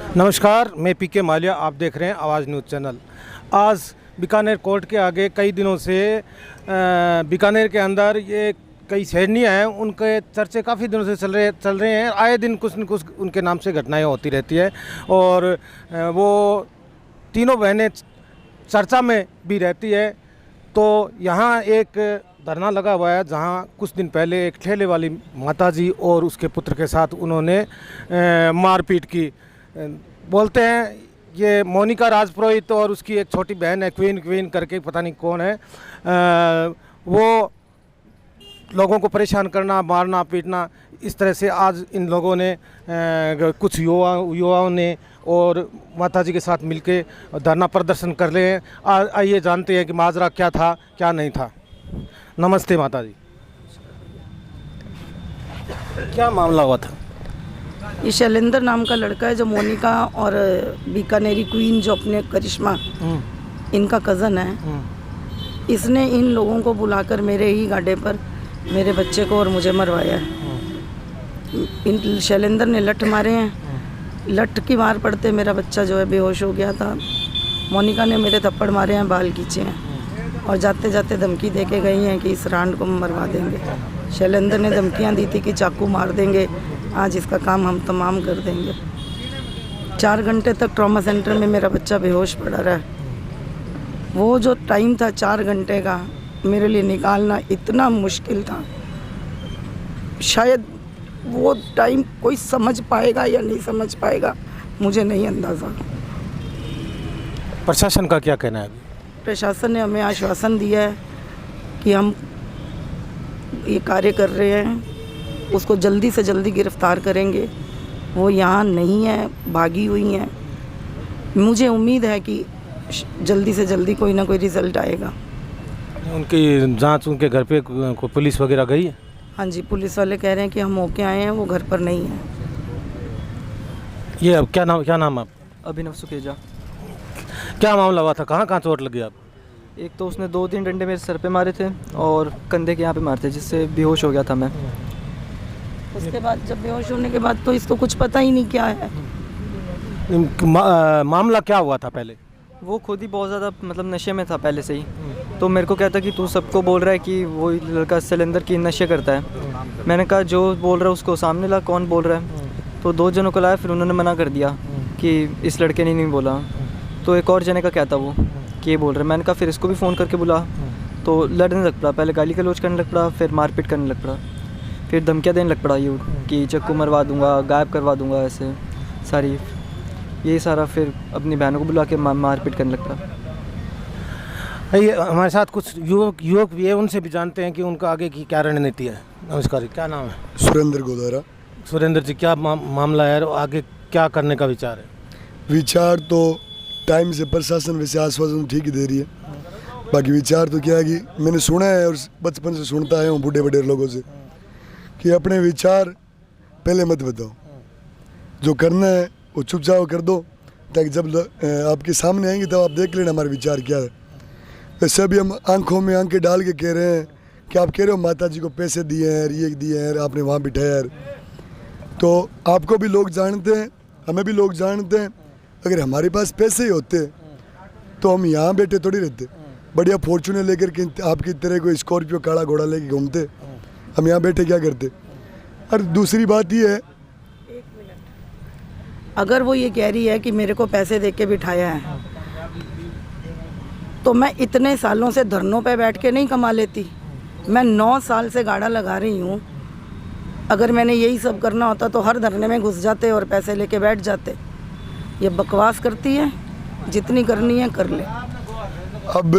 नमस्कार, मैं पीके मालिया, आप देख रहे हैं आवाज़ न्यूज़ चैनल। आज बीकानेर कोर्ट के आगे कई दिनों से बीकानेर के अंदर ये कई शहरनियाँ हैं, उनके चर्चे काफ़ी दिनों से चल रहे हैं। आए दिन कुछ न कुछ उनके नाम से घटनाएं होती रहती है और वो तीनों बहनें चर्चा में भी रहती है। तो यहाँ एक धरना लगा हुआ है जहाँ कुछ दिन पहले एक ठेले वाली माताजी और उसके पुत्र के साथ उन्होंने मारपीट की। बोलते हैं ये मोनिका राजपुरोहित और उसकी एक छोटी बहन है क्वीन करके, पता नहीं कौन है, वो लोगों को परेशान करना, मारना पीटना, इस तरह से आज इन लोगों ने कुछ युवाओं ने और माताजी के साथ मिलके धरना प्रदर्शन कर रहे हैं। आइए जानते हैं कि माजरा क्या था क्या नहीं था। नमस्ते माताजी, क्या मामला हुआ था? ये शैलेंद्र नाम का लड़का है जो मोनिका और बीकानेरी क्वीन जो अपने करिश्मा इनका कज़न है। इसने इन लोगों को बुलाकर मेरे ही गाड़े पर मेरे बच्चे को और मुझे मरवाया है। इन शैलेंद्र ने लठ मारे हैं, लठ की मार पड़ते मेरा बच्चा जो है बेहोश हो गया था। मोनिका ने मेरे थप्पड़ मारे हैं, बाल खींचे हैं और जाते जाते धमकी दे के गई हैं कि इस रांड को मरवा देंगे। शैलेंद्र ने धमकियां दी थी कि चाकू मार देंगे, आज इसका काम हम तमाम कर देंगे। 4 घंटे तक ट्रॉमा सेंटर में मेरा बच्चा बेहोश पड़ा रहा। वो जो टाइम था 4 घंटे का, मेरे लिए निकालना इतना मुश्किल था। शायद वो टाइम कोई समझ पाएगा या नहीं समझ पाएगा, मुझे नहीं अंदाज़ा। प्रशासन का क्या कहना है? प्रशासन ने हमें आश्वासन दिया है कि हम ये कार्य कर रहे हैं, उसको जल्दी से जल्दी गिरफ्तार करेंगे। वो यहाँ नहीं है, भागी हुई हैं। मुझे उम्मीद है कि जल्दी से जल्दी कोई ना कोई रिज़ल्ट आएगा। उनकी जांच उनके घर पे को पुलिस वगैरह गई है? हाँ जी, पुलिस वाले कह रहे हैं कि हम होके आए हैं, वो घर पर नहीं है। ये अब क्या नाम आप? अभिनव सुखेजा। क्या मामला हुआ था, कहाँ चोट लगी आप? एक तो उसने 2-3 डंडे मेरे सर पे मारे थे और कंधे के यहाँ पे मारे थे, जिससे बेहोश हो गया था मैं। उसके बाद जब बेहोश होने के बाद तो इसको कुछ पता ही नहीं क्या है। मामला क्या हुआ था पहले? वो खुद ही बहुत ज़्यादा मतलब नशे में था पहले से ही। तो मेरे को कहता कि तू सबको बोल रहा है कि वो लड़का शैलेंद्र की नशे करता है। मैंने कहा जो बोल रहा है उसको सामने ला, कौन बोल रहा है? तो 2 जनों को लाया, फिर उन्होंने मना कर दिया कि इस लड़के ने नहीं बोला। तो एक और जने का क्या था वो कि ये बोल रहा है। मैंने कहा फिर इसको भी फ़ोन करके बुला। तो लड़ने लग पड़ा, पहले गाली गलौज करने लग पड़ा, फिर मारपीट करने लग पड़ा, फिर धमकियाँ देने लग पड़ा ये कि चक्कू मरवा दूंगा, गायब करवा दूंगा, ऐसे सारी यही सारा। फिर अपनी बहनों को बुला के मारपीट करने लग पड़ा। ये हमारे साथ कुछ युवक भी है, उनसे भी जानते हैं कि उनका आगे की क्या रणनीति है। नमस्कार, क्या नाम है? सुरेंद्र गोदारा। सुरेंद्र जी, क्या मामला है और आगे क्या करने का विचार है? विचार तो टाइम से प्रशासन वैसे आश्वासन ठीक ही दे रही है, बाकी विचार तो क्या है कि मैंने सुना है और बचपन से सुनता आया हूँ बूढ़े लोगों से कि अपने विचार पहले मत बताओ, जो करना है वो चुपचाप कर दो, ताकि जब आपके सामने आएंगे तब आप देख लेना हमारे विचार क्या है। वैसे भी हम आंखों में आंखें डाल के कह रहे हैं कि आप कह रहे हो माता जी को पैसे दिए हैं, ये दिए हैं, आपने वहाँ बिठाया है। तो आपको भी लोग जानते हैं, हमें भी लोग जानते हैं। अगर हमारे पास पैसे ही होते तो हम यहाँ बैठे थोड़ी रहते, बढ़िया फॉर्चूनर लेकर के आपकी तरह कोई स्कॉर्पियो काला घोड़ा लेके घूमते, हम यहाँ बैठे क्या करते। और दूसरी बात ये है, अगर वो ये कह रही है कि मेरे को पैसे दे के बिठाया है, तो मैं इतने सालों से धरनों पे बैठ के नहीं कमा लेती। मैं 9 साल से गाड़ा लगा रही हूँ। अगर मैंने यही सब करना होता तो हर धरने में घुस जाते और पैसे लेके बैठ जाते। ये बकवास करती है, जितनी करनी है कर ले। अब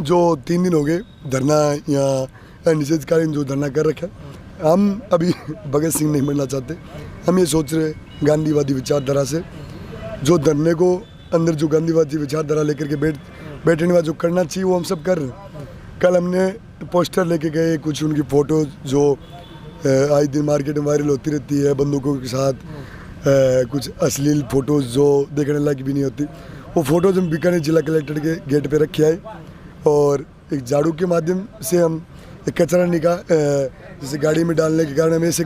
जो 3 दिन हो गए धरना या निषेधकालीन जो धरना कर रखा है, हम अभी भगत सिंह नहीं बनना चाहते। हम ये सोच रहे गांधीवादी विचारधारा से जो धरने को अंदर जो गांधीवादी विचारधारा लेकर के बैठने वाला जो करना चाहिए वो हम सब कर रहे हैं। कल हमने पोस्टर लेके गए, कुछ उनकी फ़ोटो जो आज दिन मार्केट में वायरल होती रहती है बंदूकों के साथ, कुछ अश्लील फ़ोटोज़ जो देखने लायक भी नहीं होती, वो फ़ोटोज़ हम बीकानेर जिला कलेक्टर के गेट पे रखे आए और एक झाड़ू के माध्यम से हम एक कचरा जैसे गाड़ी में डालने के कारण हम ऐसे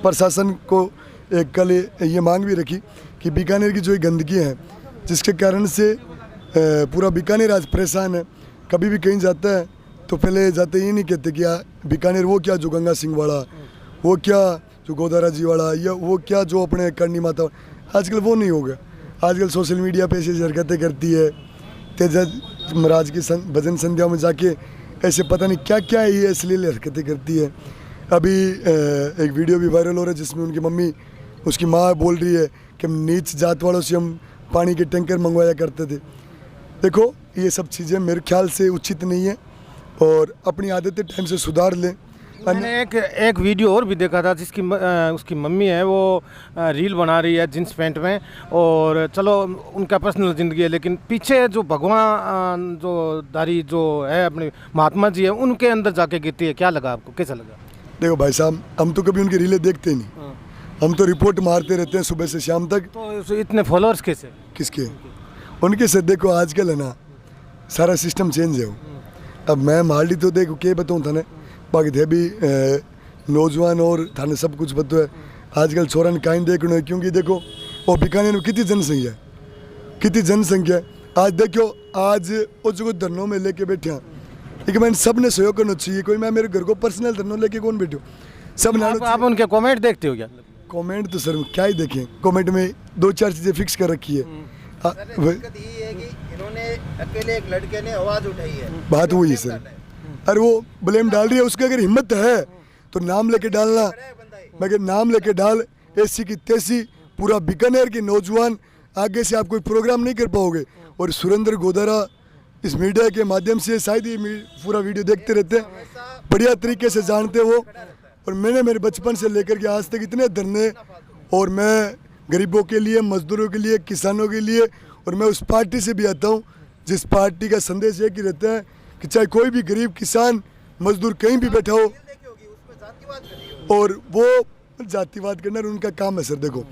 प्रशासन को कल ये मांग भी रखी कि बीकानेर की जो ये गंदगी है जिसके कारण से पूरा बीकानेर आज परेशान है। कभी भी कहीं जाता है तो पहले जाते ये नहीं कहते कि बीकानेर वो क्या जो गंगा सिंह वाला, वो क्या जो गोदारा जी वाला, या वो क्या जो अपने करनी माता, आजकल वो नहीं होगा। आजकल सोशल मीडिया पे ऐसी हरकतें करती है, तेजा महाराज की भजन संध्या में जाके ऐसे पता नहीं क्या क्या है ये अश्लील हरकतें करती है। अभी एक वीडियो भी वायरल हो रहा है जिसमें उनकी मम्मी, उसकी माँ बोल रही है कि हम नीच जात वालों से हम पानी के टैंकर मंगवाया करते थे। देखो ये सब चीज़ें मेरे ख्याल से उचित नहीं है और अपनी आदतें टाइम से सुधार लें। मैंने एक वीडियो और भी देखा था जिसकी उसकी मम्मी है वो रील बना रही है जींस पैंट में, और चलो उनका पर्सनल ज़िंदगी है, लेकिन पीछे जो भगवान जो दारी जो है अपने महात्मा जी है उनके अंदर जाके गिरती है। क्या लगा आपको, कैसा लगा? देखो भाई साहब, हम तो कभी उनकी रीलें देखते नहीं, हम तो रिपोर्ट मारते रहते हैं सुबह से शाम तक। तो इतने फॉलोअर्स कैसे? किसके? उनके से। देखो आजकल है ना सारा सिस्टम चेंज है। अब मैं माली तो देखो क्या बताऊँ थाने, बाकी थे भी नौजवान और थाने सब कुछ पता है। आजकल छोरन काइन देखना है, क्योंकि देखो वो बीकानेर में कितनी जनसंख्या है, कितनी जनसंख्या है। आज देखो आज वो जो धरनों में लेके बैठे हैं, लेकिन मैंने सब ने सहयोग करना चाहिए। कोई मैं मेरे घर को पर्सनल धरनों लेके कौन बैठो, सब आप उनके कमेंट देखते हो क्या? कमेंट तो सर क्या ही देखें, कमेंट में 2-4 चीज़ें फिक्स कर रखी है। इन्होंने अकेले एक लड़के ने आवाज उठाई है, बात वही है सर। अरे वो ब्लेम डाल रही है, उसकी अगर हिम्मत है तो नाम लेके डालना, मगर नाम लेके डाल ऐसी की तैसी पूरा बीकानेर के नौजवान आगे से आप कोई प्रोग्राम नहीं कर पाओगे। और सुरेंद्र गोदारा इस मीडिया के माध्यम से शायद ये पूरा वीडियो देखते रहते हैं, बढ़िया तरीके से जानते हो। और मैंने मेरे बचपन से लेकर के आज तक इतने धरने, और मैं गरीबों के लिए, मजदूरों के लिए, किसानों के लिए, और मैं उस पार्टी से भी आता हूँ जिस पार्टी का संदेश एक ही रहता है कि चाहे कोई भी गरीब, किसान, मजदूर कहीं भी बैठा हो, और वो जातिवाद करना उनका काम है सर। देखो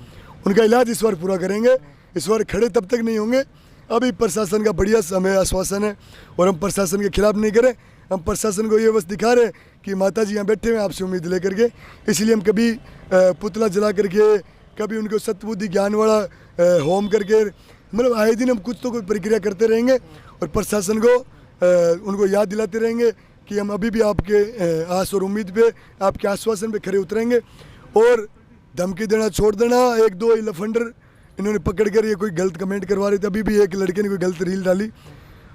उनका इलाज इस बार पूरा करेंगे, इस बार खड़े तब तक नहीं होंगे। अभी प्रशासन का बढ़िया हमें आश्वासन है और हम प्रशासन के खिलाफ नहीं करें, हम प्रशासन को ये बस दिखा रहे हैं कि माता जी यहाँ बैठे हुए आपसे उम्मीद लेकर के। इसलिए हम कभी पुतला जला करके, कभी उनको सतबुद्धि ज्ञान वाला होम करके, मतलब आए दिन हम कुछ तो कोई प्रक्रिया करते रहेंगे और प्रशासन को उनको याद दिलाते रहेंगे कि हम अभी भी आपके आस और उम्मीद पे, आपके आश्वासन पे खड़े उतरेंगे। और धमकी देना छोड़ देना। 1-2 लफंडर इन्होंने पकड़ कर ये कोई गलत कमेंट करवा रहे थे। अभी भी एक लड़के ने कोई गलत रील डाली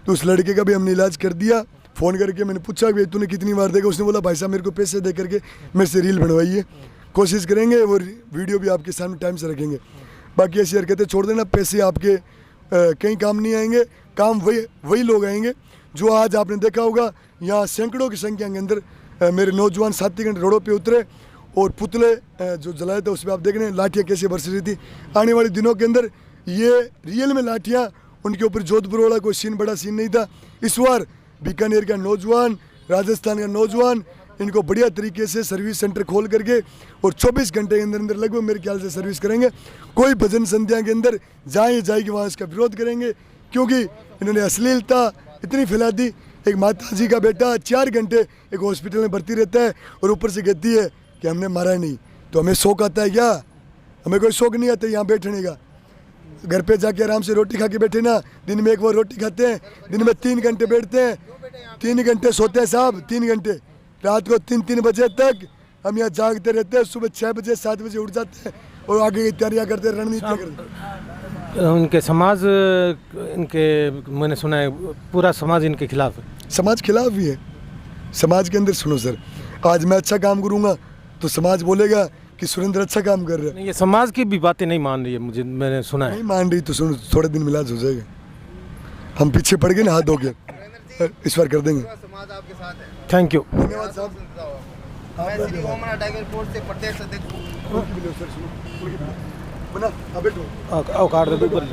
तो उस लड़के का भी हमने इलाज कर दिया। फ़ोन करके मैंने पूछा कि तूने कितनी बार देखा, उसने बोला भाई साहब मेरे को पैसे दे करके मेरे से रील बनवाइए। कोशिश करेंगे और वीडियो भी आपके सामने टाइम से रखेंगे। बाकी ऐसी हरकतें छोड़ देना, पैसे आपके कहीं काम नहीं आएंगे, काम वही लोग आएंगे जो आज आपने देखा होगा यहाँ सैकड़ों की संख्या के अंदर मेरे नौजवान साथीगण रोडों पे उतरे और पुतले जो जलाए थे उसमें आप देख रहे हैं लाठियाँ कैसे बरस रही थी। आने वाले दिनों के अंदर ये रियल में लाठियाँ उनके ऊपर, जोधपुर वाला कोई सीन बड़ा सीन नहीं था। इस बार बीकानेर का नौजवान, राजस्थान का नौजवान, इनको बढ़िया तरीके से सर्विस सेंटर खोल करके और 24 घंटे के अंदर अंदर लगभग मेरे ख्याल से सर्विस करेंगे। कोई भजन संध्या के अंदर जहाँ जाएगी वहाँ इसका विरोध करेंगे, क्योंकि इन्होंने अश्लीलता इतनी फैला दी। एक माता जी का बेटा 4 घंटे एक हॉस्पिटल में भर्ती रहता है और ऊपर से कहती है कि हमने मारा नहीं। तो हमें शौक आता है क्या? हमें कोई शौक नहीं आता यहाँ बैठने का। घर पे जाके आराम से रोटी खा के बैठे ना, दिन में 1 बार रोटी खाते हैं, दिन में 3 घंटे बैठते हैं, 3 घंटे सोते हैं साहब, 3 घंटे रात को 3 बजे तक हम यहाँ जागते रहते हैं। सुबह 6 बजे 7 बजे उठ जाते हैं और आगे की तैयारियाँ करते हैं, रणनीतियाँ करते हैं। उनके समाज, इनके मैंने सुना है पूरा समाज इनके खिलाफ है। समाज खिलाफ भी है। समाज के अंदर सुनो सर, आज मैं अच्छा काम करूँगा तो समाज बोलेगा कि सुरेंद्र अच्छा काम कर रहे हैं। ये समाज की भी बातें नहीं मान रही है, मुझे मैंने सुना है। नहीं मान रही तो सुनो, थोड़े दिन मिलाज हो जाएगा। हम पीछे पड़ गए ना, हाथ धो के इस बार कर देंगे। समाज आपके साथ है। Thank you. धन्यवाद साहब। मैं श्री ओमना टाइगर फोर्स से प्रत्यक्ष अध्यक्ष हूं। बना, बैठो। काट दे ऊपर।